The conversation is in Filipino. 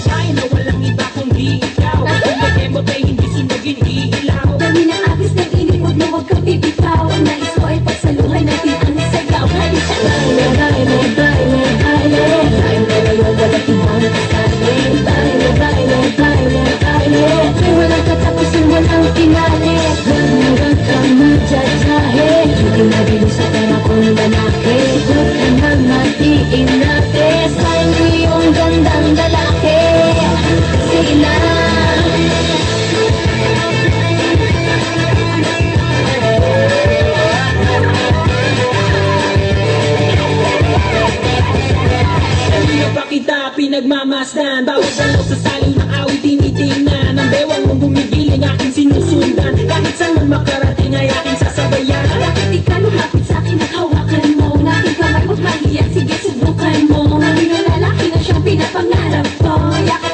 babae na walang iba kundi ikaw. Kung may emot ay hindi sunugin iilaw. Dami ng agis ng init, huwag na huwag kang bibitaw. Ang nais ko ay pagsaluhan natin ang sayaw. Halika baile, baile, baile, baile. Baile ngayon walang ibang kasali. Baile, baile, baile, baile. May walang katapusan, walang finale. Huwag kang magjajahe. Hindi mabilis sa pera kung lalaki. Huwag ka na matiin natin sa iyong gandang lalaki. Sila pa kita pinagmamasdan, bawat dalaw sa saliw ng awit tinitingnan. Ang bewang mong bumigiling aking sinusundan. Kahit saan man makarating ay aking sasabayan. bakit di ka lumapit sa akin at hawakan mo? Aking kamay, huwag mahiya, sige subukan mo. Ang lalaki na siyang pinapangarap ko. Yakap